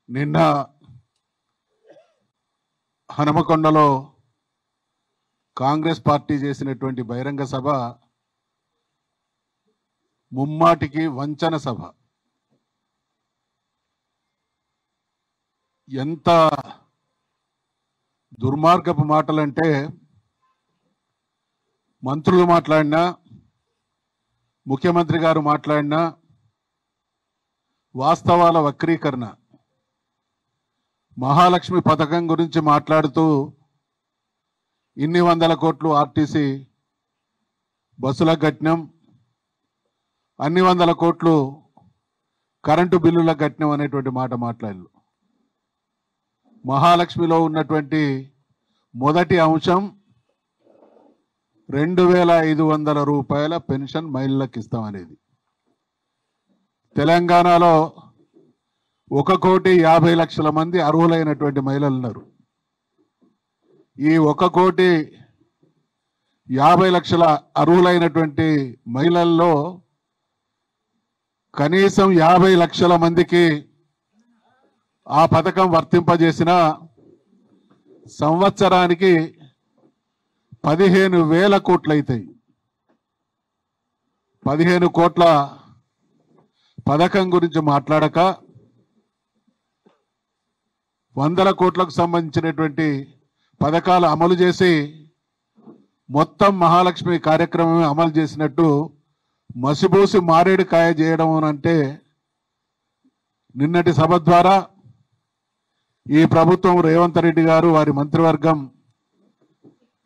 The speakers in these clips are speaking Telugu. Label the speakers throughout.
Speaker 1: నిన్న హనుమకొండలో కాంగ్రెస్ పార్టీ చేసినటువంటి బహిరంగ సభ ముమ్మాటికి వంచన సభ. ఎంత దుర్మార్గపు మాటలంటే మంత్రులు మాట్లాడినా, ముఖ్యమంత్రి గారు మాట్లాడినా వాస్తవాల వక్రీకరణ. మహాలక్ష్మి పథకం గురించి మాట్లాడుతూ ఇన్ని వందల కోట్లు ఆర్టీసీ బస్సులకు కట్టినాం, అన్ని వందల కోట్లు కరెంటు బిల్లులకు కట్టినాం అనేటువంటి మాట మాట్లాడారు. మహాలక్ష్మిలో ఉన్నటువంటి మొదటి అంశం 2500 రూపాయల పెన్షన్ మహిళలకు ఇస్తామనేది. తెలంగాణలో 1,50,00,000 మంది అర్హులైనటువంటి మహిళలు ఉన్నారు. ఈ 1,50,00,000 అర్హులైనటువంటి మహిళల్లో కనీసం 50 లక్షల మందికి ఆ పథకం వర్తింపజేసిన సంవత్సరానికి 15,000 కోట్లు అవుతాయి. 15 కోట్ల పథకం గురించి మాట్లాడక 100 కోట్లకు సంబంధించినటువంటి పథకాలు అమలు చేసి మొత్తం మహాలక్ష్మి కార్యక్రమం అమలు చేసినట్టు మసిబూసి మారేడుకాయ చేయడం అంటే నిన్నటి సభ ద్వారా ఈ ప్రభుత్వం, రేవంత్ రెడ్డి గారు, వారి మంత్రివర్గం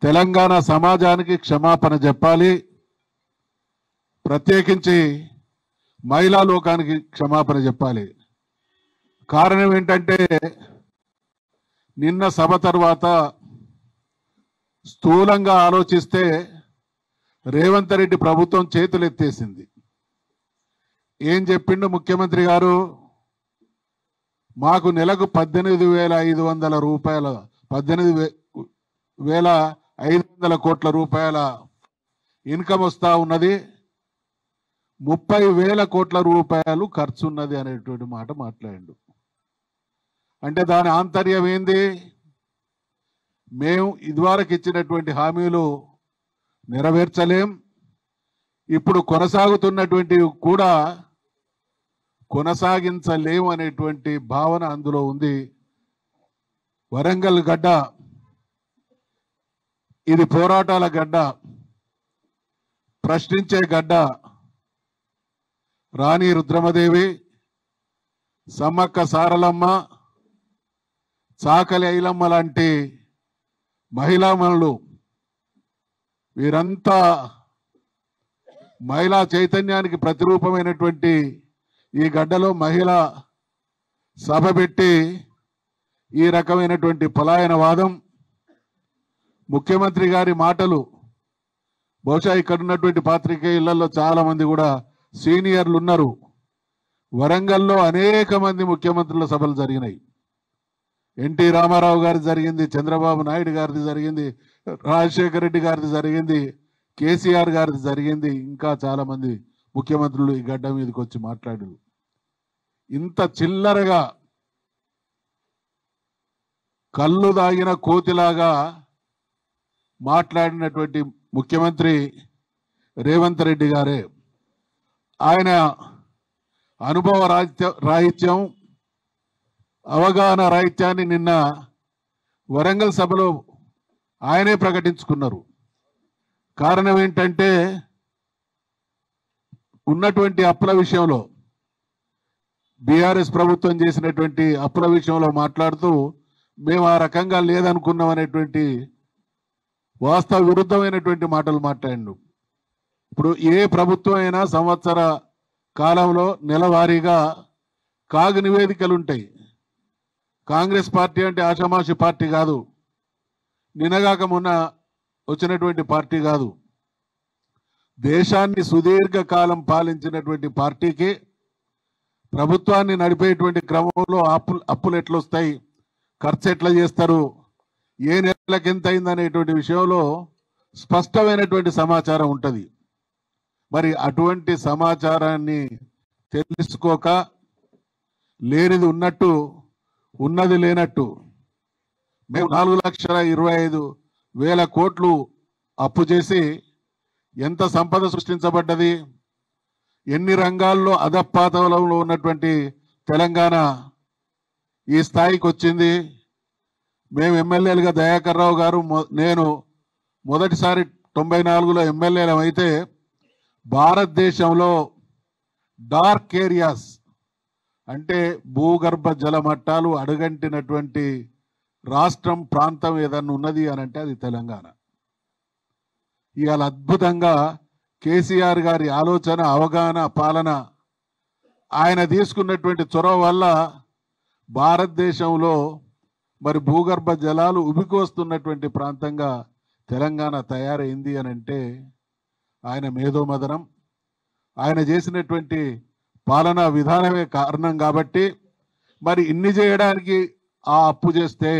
Speaker 1: తెలంగాణ సమాజానికి క్షమాపణ చెప్పాలి. ప్రత్యేకించి మహిళా లోకానికి క్షమాపణ చెప్పాలి. కారణం ఏంటంటే నిన్న సభ తర్వాత స్థూలంగా ఆలోచిస్తే రేవంత్ రెడ్డి ప్రభుత్వం చేతులు ఎత్తేసింది. ఏం చెప్పిండు ముఖ్యమంత్రి గారు? మాకు నెలకు 18,500 రూపాయల 18,500 కోట్ల రూపాయల ఇన్కమ్ వస్తూ ఉన్నది, 30,000 కోట్ల రూపాయలు ఖర్చు ఉన్నది అనేటువంటి మాట మాట్లాడిండు. అంటే దాని ఆంతర్యం ఏంది? మేము ఇదివరకు ఇచ్చినటువంటి హామీలు నెరవేర్చలేం, ఇప్పుడు కొనసాగుతున్నటువంటివి కూడా కొనసాగించలేము అనేటువంటి భావన అందులో ఉంది. వరంగల్ గడ్డ ఇది పోరాటాల గడ్డ, ప్రశ్నించే గడ్డ. రాణి రుద్రమదేవి, సమ్మక్క సారలమ్మ, చాకలి ఐలమ్మ లాంటి మహిళామణులు, వీరంతా మహిళా చైతన్యానికి ప్రతిరూపమైనటువంటి ఈ గడ్డలో మహిళా సభ పెట్టి ఈ రకమైనటువంటి పలాయనవాదం, ముఖ్యమంత్రి గారి మాటలు, బహుశా ఇక్కడ ఉన్నటువంటి పాత్రికేయులలో చాలా మంది కూడా సీనియర్లు ఉన్నారు. వరంగల్లో అనేక మంది ముఖ్యమంత్రుల సభలు జరిగినాయి. ఎన్టీ రామారావు గారిది జరిగింది, చంద్రబాబు నాయుడు గారిది జరిగింది, రాజశేఖర రెడ్డి గారిది జరిగింది, కేసీఆర్ గారిది జరిగింది, ఇంకా చాలా మంది ముఖ్యమంత్రులు ఈ గడ్డ మీదకి వచ్చి మాట్లాడారు. ఇంత చిల్లరగా కళ్ళు దాగిన కోతిలాగా మాట్లాడినటువంటి ముఖ్యమంత్రి రేవంత్ రెడ్డి గారే. ఆయన అనుభవ రాహిత్యం, అవగాహన రాహిత్యాన్ని నిన్న వరంగల్ సభలో ఆయనే ప్రకటించుకున్నారు. కారణం ఏంటంటే ఉన్నటువంటి అప్పుల విషయంలో, బీఆర్ఎస్ ప్రభుత్వం చేసినటువంటి అప్పుల విషయంలో మాట్లాడుతూ మేము ఆ రకంగా లేదనుకున్నాం అనేటువంటి వాస్తవ విరుద్ధమైనటువంటి మాటలు మాట్లాడిండు. ఇప్పుడు ఏ ప్రభుత్వం అయినా సంవత్సర కాలంలో నెలవారీగా కాగు నివేదికలు ఉంటాయి. కాంగ్రెస్ పార్టీ అంటే ఆషామాషి పార్టీ కాదు, నినగాక మొన్న వచ్చినటువంటి పార్టీ కాదు. దేశాన్ని సుదీర్ఘకాలం పాలించినటువంటి పార్టీకి ప్రభుత్వాన్ని నడిపేటువంటి క్రమంలో అప్పులు ఎట్లా వస్తాయి, ఖర్చు ఎట్లా చేస్తారు, ఏ నెలలకు ఎంత అయిందనేటువంటి విషయంలో స్పష్టమైనటువంటి సమాచారం ఉంటుంది. మరి అటువంటి సమాచారాన్ని తెలుసుకోక లేనిది ఉన్నట్టు ఉన్నది లేనట్టు మేము 4,25,000 కోట్లు అప్పు చేసి ఎంత సంపద సృష్టించబడ్డది, ఎన్ని రంగాల్లో అధపాతాళంలో ఉన్నటువంటి తెలంగాణ ఈ స్థాయికి వచ్చింది. మేము ఎమ్మెల్యేలుగా దయాకర్ రావు గారు నేను మొదటిసారి 94లో ఎమ్మెల్యేలం అయితే భారతదేశంలో డార్క్ ఏరియాస్ అంటే భూగర్భ జల మట్టాలు అడుగంటినటువంటి రాష్ట్రం ప్రాంతం ఏదన్నా ఉన్నది అని అంటే అది తెలంగాణ. ఇవాళ అద్భుతంగా కేసీఆర్ గారి ఆలోచన, అవగాహన, పాలన, ఆయన తీసుకున్నటువంటి చొరవ వల్ల భారతదేశంలో మరి భూగర్భ జలాలు ఉబికొస్తున్నటువంటి ప్రాంతంగా తెలంగాణ తయారైంది అని అంటే ఆయన మేధోమదనం, ఆయన చేసినటువంటి పాలనా విధానమే కారణం. కాబట్టి మరి ఇన్ని చేయడానికి ఆ అప్పు చేస్తే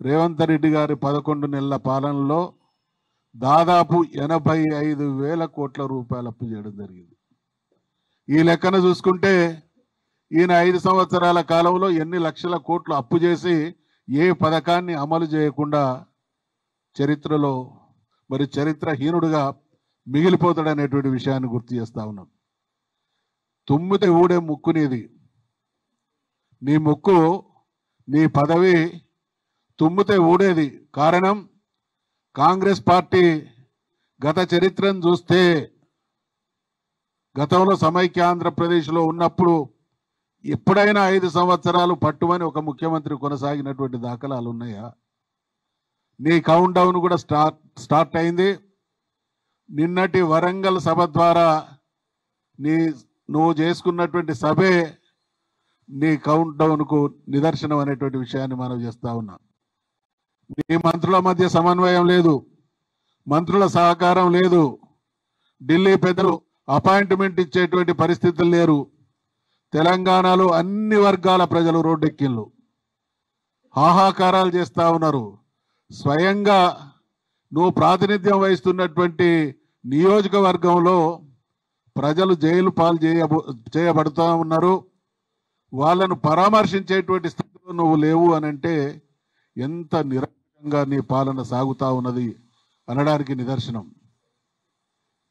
Speaker 1: రేవంత్ రెడ్డి గారి 11 నెలల పాలనలో దాదాపు 85,000 కోట్ల రూపాయలు అప్పు చేయడం జరిగింది. ఈ లెక్కన చూసుకుంటే ఈయన 5 సంవత్సరాల కాలంలో ఎన్ని లక్షల కోట్లు అప్పు చేసి ఏ పథకాన్ని అమలు చేయకుండా చరిత్రలో మరి చరిత్రహీనుడుగా మిగిలిపోతాడనేటువంటి విషయాన్ని గుర్తు చేస్తా ఉన్నాం. తుమ్మితే ఊడే ముక్కు నీది, నీ ముక్కు నీ పదవి తుమ్మితే ఊడేది. కారణం కాంగ్రెస్ పార్టీ గత చరిత్రను చూస్తే గతంలో సమైక్య ఆంధ్రప్రదేశ్లో ఉన్నప్పుడు ఎప్పుడైనా 5 సంవత్సరాలు పట్టుమని ఒక ముఖ్యమంత్రి కొనసాగినటువంటి దాఖలాలు ఉన్నాయా? నీ కౌంట్ డౌన్ కూడా స్టార్ట్ అయింది. నిన్నటి వరంగల్ సభ ద్వారా నువ్వు చేసుకున్నటువంటి సభే నీ కౌంట్ డౌన్కు నిదర్శనం అనేటువంటి విషయాన్ని మనం చేస్తా ఉన్నాం. నీ మంత్రుల మధ్య సమన్వయం లేదు, మంత్రుల సహకారం లేదు, ఢిల్లీ పెద్దలు అపాయింట్మెంట్ ఇచ్చేటువంటి పరిస్థితులు లేరు. తెలంగాణలో అన్ని వర్గాల ప్రజలు రోడ్డెక్కిళ్ళు, హాహాకారాలు చేస్తా ఉన్నారు. స్వయంగా నువ్వు ప్రాతినిధ్యం వహిస్తున్నటువంటి నియోజకవర్గంలో ప్రజలు జైలు పాలు చేయబడుతూ ఉన్నారు. వాళ్ళను పరామర్శించేటువంటి స్థితిలో నువ్వు లేవు అని అంటే ఎంత నిరంతరంగా నీ పాలన సాగుతా ఉన్నది అనడానికి నిదర్శనం.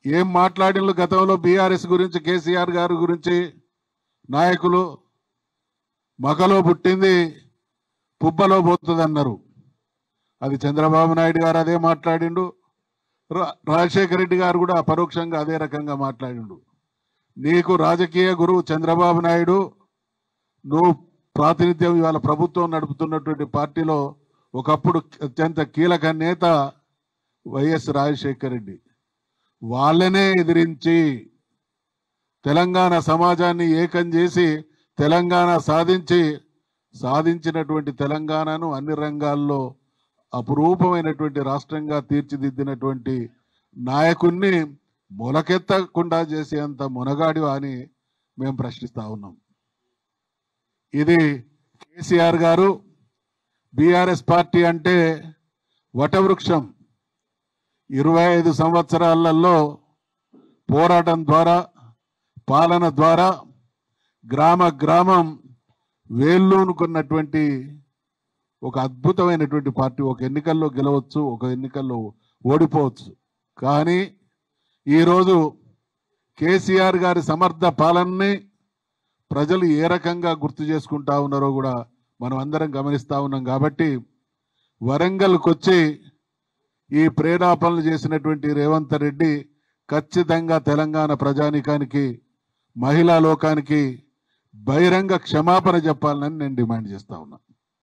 Speaker 1: ఏం మాట్లాడిన గతంలో బీఆర్ఎస్ గురించి, కేసీఆర్ గారి గురించి నాయకులు మగలో పుట్టింది పుబ్బలో పోతుంది అన్నారు. అది చంద్రబాబు నాయుడు గారు అదే మాట్లాడిండు, రాజశేఖర రెడ్డి గారు కూడా పరోక్షంగా అదే రకంగా మాట్లాడిండు. నీకు రాజకీయ గురువు చంద్రబాబు నాయుడు, నువ్వు ప్రాతినిధ్యం ఇవాళ ప్రభుత్వం నడుపుతున్నటువంటి పార్టీలో ఒకప్పుడు అత్యంత కీలక నేత వైఎస్ రాజశేఖర రెడ్డి. వాళ్ళనే ఎదిరించి తెలంగాణ సమాజాన్ని ఏకం చేసి తెలంగాణ సాధించినటువంటి తెలంగాణను అన్ని రంగాల్లో అపురూపమైనటువంటి రాష్ట్రంగా తీర్చిదిద్దినటువంటి నాయకుణ్ణి మొలకెత్తకుండా చేసేంత మునగాడి అని మేము ప్రశ్నిస్తా ఉన్నాం. ఇది కేసీఆర్ గారు, బీఆర్ఎస్ పార్టీ అంటే వటవృక్షం. 25 సంవత్సరాలలో పోరాటం ద్వారా, పాలన ద్వారా గ్రామ గ్రామం వేళ్ళూనుకున్నటువంటి ఒక అద్భుతమైనటువంటి పార్టీ. ఒక ఎన్నికల్లో గెలవచ్చు, ఒక ఎన్నికల్లో ఓడిపోవచ్చు. కానీ ఈరోజు కేసీఆర్ గారి సమర్థ పాలనని ప్రజలు ఏ రకంగా గుర్తు చేసుకుంటా ఉన్నారో కూడా మనం అందరం గమనిస్తూ ఉన్నాం. కాబట్టి వరంగల్కి వచ్చి ఈ ప్రేరేపణలు చేసినటువంటి రేవంత్ రెడ్డి ఖచ్చితంగా తెలంగాణ ప్రజానీకానికి, మహిళా లోకానికి బహిరంగ క్షమాపణ చెప్పాలని నేను డిమాండ్ చేస్తా ఉన్నా.